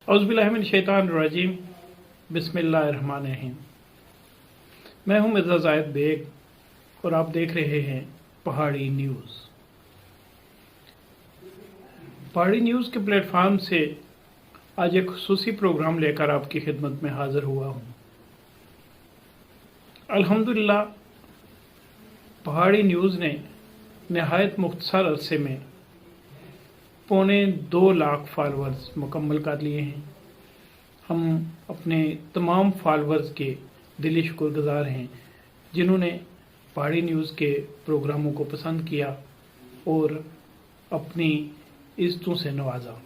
औज़ुबिल्लाहिमिनश्शैतानिर्रजीम बिस्मिल्लाहिर्रहमानिर्रहीम। मैं हूं मिर्ज़ा ज़ाहिद बेग और आप देख रहे हैं पहाड़ी न्यूज़। पहाड़ी न्यूज़ के प्लेटफार्म से आज एक खुसूसी प्रोग्राम लेकर आपकी खिदमत में हाज़िर हुआ हूं। अल्हम्दुलिल्लाह पहाड़ी न्यूज़ ने नहायत मुख्तसर अरसे में 2.25 लाख फॉलोअर्स मुकम्मल कर लिए हैं। हम अपने तमाम फॉलोअर्स के दिली शुक्रगुज़ार हैं जिन्होंने पहाड़ी न्यूज़ के प्रोग्रामों को पसंद किया और अपनी इज़्ज़तों से नवाजा।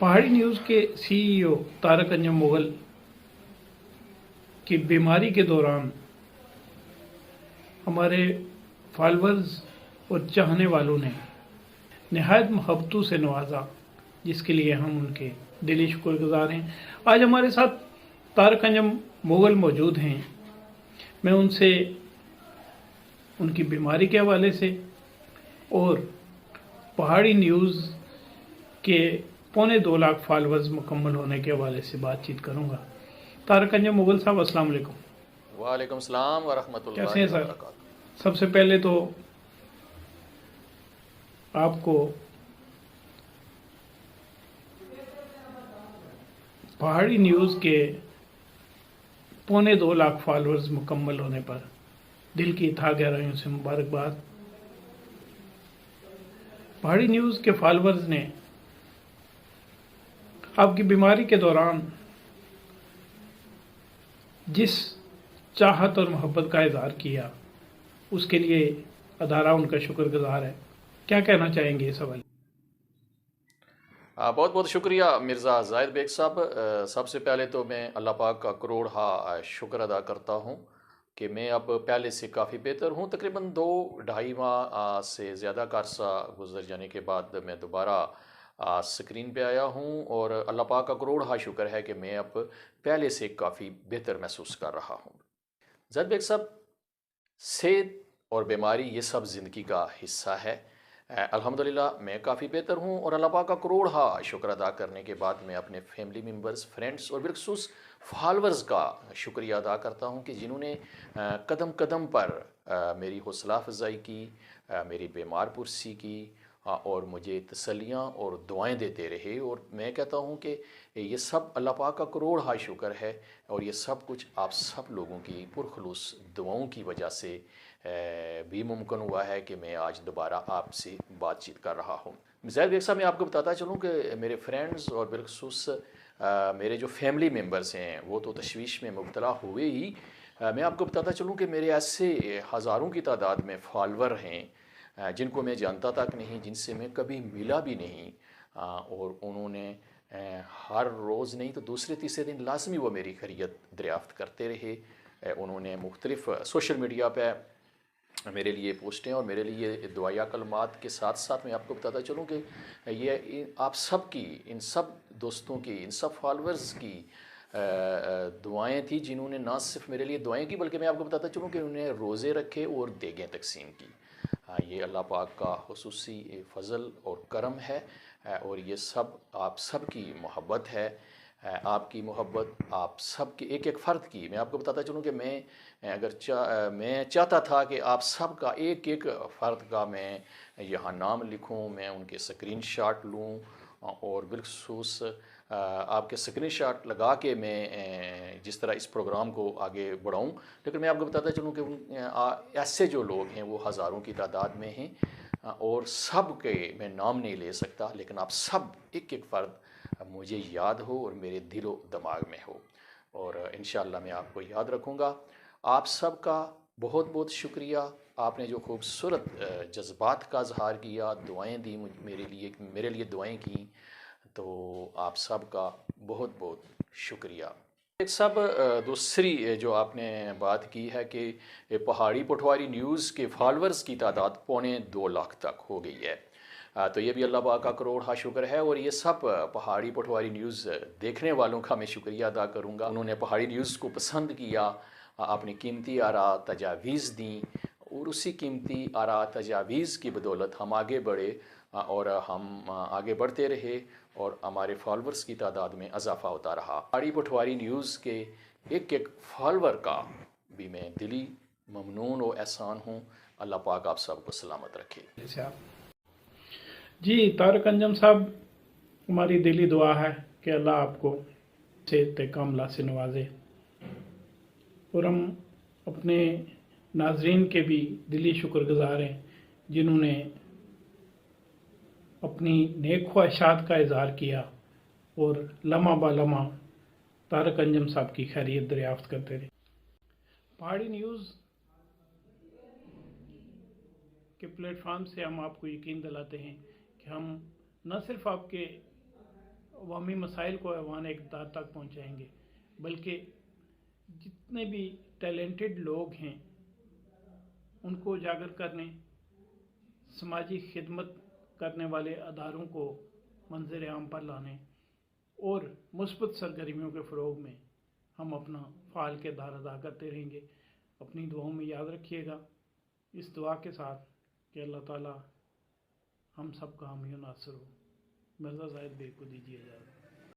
पहाड़ी न्यूज़ के CEO तारक अंजम मुगल की बीमारी के दौरान हमारे फॉलोअर्स और चाहने वालों ने नहायत मोहब्बतों से नवाजा, जिसके लिए हम उनके दिली शुक्रगुज़ार हैं। आज हमारे साथ तारक अंजम मुगल मौजूद हैं। मैं उनसे उनकी बीमारी के हवाले से और पहाड़ी न्यूज़ के 2.25 लाख फॉलोअर्स मुकम्मल होने के हवाले से बातचीत करूंगा। तारक अंजम मुगल साहब, अस्सलाम वालेकुम। वालेकुम सलाम व रहमतुल्लाहि कैसे हैं व सर? बरकातुहू। सबसे पहले तो आपको पहाड़ी न्यूज़ के 2.25 लाख फॉलोअर्स मुकम्मल होने पर दिल की था गहराइयों से मुबारकबाद। पहाड़ी न्यूज़ के फॉलोअर्स ने आपकी बीमारी के दौरान जिस चाहत और मोहब्बत का इज़हार किया, उसके लिए अदारा उनका शुक्रगुज़ार है। क्या कहना चाहेंगे इस हवाले? बहुत बहुत शुक्रिया मिर्ज़ा ज़ाहिद बेग साहब। सबसे पहले तो मैं अल्लाह पाक का करोड़ शुक्र अदा करता हूँ कि मैं अब पहले से काफ़ी बेहतर हूँ। तकरीबन 2-2.5 माह से ज़्यादा का अरसा गुजर जाने के बाद मैं दोबारा स्क्रीन पे आया हूँ और अल्लाह पाक का करोड़ शुक्र है कि मैं अब पहले से काफ़ी बेहतर महसूस कर रहा हूँ। ज़ाहिद बेग साहब, सेहत और बीमारी ये सब ज़िंदगी का हिस्सा है। अल्हम्दुलिल्लाह मैं काफ़ी बेहतर हूँ और अल्लाह पाक का करोड़ शुक्र अदा करने के बाद मैं अपने फैमिली मेम्बर्स, फ्रेंड्स और बिलखसूस फॉलोअर्स का शुक्रिया अदा करता हूँ कि जिन्होंने कदम कदम पर मेरी हौसला अफजाई की, मेरी बीमार पुरसी की और मुझे तसल्लियाँ और दुआएं देते रहे। और मैं कहता हूँ कि ये सब अल्लाह पाक का करोड़ शुक्र है और ये सब कुछ आप सब लोगों की पुरखलूस दुआओं की वजह से भी मुमकिन हुआ है कि मैं आज दोबारा आपसे बातचीत कर रहा हूँ। ज़ाहिद बेग साहब, मैं आपको बताता चलूँ कि मेरे फ्रेंड्स और बिलखसूस मेरे जो फैमिली मेम्बर्स हैं वो तो तशवीश में मुब्तला हुए ही। मैं आपको बताता चलूँ कि मेरे ऐसे हज़ारों की तादाद में फॉलोअर हैं जिनको मैं जानता तक नहीं, जिनसे मैं कभी मिला भी नहीं, और उन्होंने हर रोज़ नहीं तो दूसरे तीसरे दिन लाजमी वो मेरी खैरियत दरियाफ़्त करते रहे। उन्होंने मुख्तलिफ़ सोशल मीडिया पर मेरे लिए पोस्टें और मेरे लिए दुआया कलमात के साथ साथ मैं आपको बताता चलूँ कि ये आप सब की, इन सब दोस्तों की, इन सब फॉलोअर्स की दुआएं थी जिन्होंने ना सिर्फ मेरे लिए दुआएं की बल्कि मैं आपको बताता चलूँ कि उन्होंने रोज़े रखे और देगें तकसीम की। ये अल्लाह पाक का खुसूसी फ़ज़ल और करम है और ये सब आप सब की मोहब्बत है। आपकी मोहब्बत आप सब के एक एक फ़र्द की। मैं आपको बताता चलूँ कि मैं मैं चाहता था कि आप सब का एक एक फ़र्द का मैं यहाँ नाम लिखूँ, मैं उनके स्क्रीनशॉट लूँ और बिलखसूस आपके स्क्रीनशॉट लगा के मैं जिस तरह इस प्रोग्राम को आगे बढ़ाऊँ। लेकिन मैं आपको बताता चलूँ कि ऐसे जो लोग हैं वो हज़ारों की तादाद में हैं और सब के मैं नाम नहीं ले सकता, लेकिन आप सब एक एक फ़र्द मुझे याद हो और मेरे दिलो दिमाग में हो और इंशाअल्लाह मैं आपको याद रखूँगा। आप सब का बहुत बहुत शुक्रिया। आपने जो खूबसूरत जज्बात का इज़हार किया, दुआएं दी मेरे लिए दुआएं की, तो आप सब का बहुत बहुत शुक्रिया। एक सब दूसरी जो आपने बात की है कि पहाड़ी पटवारी न्यूज़ के फॉलोअर्स की तादाद 2.25 लाख तक हो गई है। तो ये भी अल्लाह पाक का करोड़ शुक्र है और ये सब पहाड़ी पटवारी न्यूज़ देखने वालों का मैं शुक्रिया अदा करूँगा। उन्होंने पहाड़ी न्यूज़ को पसंद किया, अपनी कीमती आरा तजावीज़ दी اور اسی قیمتی آراء تجاویز کی بدولت ہم آگے بڑھے اور ہم آگے بڑھتے رہے اور ہمارے فالورز کی تعداد میں اضافہ ہوتا رہا۔ پہاڑی پٹواری نیوز کے ایک ایک فالور کا بھی میں دلی ممنون و احسان ہوں۔ اللہ پاک آپ سب کو سلامت رکھے۔ جی طارق انجم صاحب، ہماری دلی دعا ہے کہ اللہ آپ کو صحت کاملہ سے نوازے، اور ہم اپنے ناظرین کے بھی دلی شکر گزار ہیں جنہوں نے اپنی نیک خواہشات کا اظہار کیا اور لمحہ با لمحہ طارق انجم صاحب کی خیریت دریافت کرتے رہے۔ پہاڑی نیوز کے پلیٹ فارم سے ہم آپ کو یقین دلاتے ہیں کہ ہم نہ صرف آپ کے عوامی مسائل کو ایوان اقتدار تک پہنچائیں گے، بلکہ جتنے بھی ٹیلنٹڈ لوگ ہیں ان کو اجاگر کرنے، سماجی خدمت کرنے والے اداروں کو منظر عام پر لانے اور مثبت سرگرمیوں کے فروغ میں ہم اپنا فعال کردار ادا کرتے رہیں گے۔ اپنی دعاؤں میں یاد رکھیے گا، اس دعا کے ساتھ کہ اللہ تعالی ہم سب کا حامی و ناصر ہو۔ مرزا زاہد بیگ کو دیجیے اجازت۔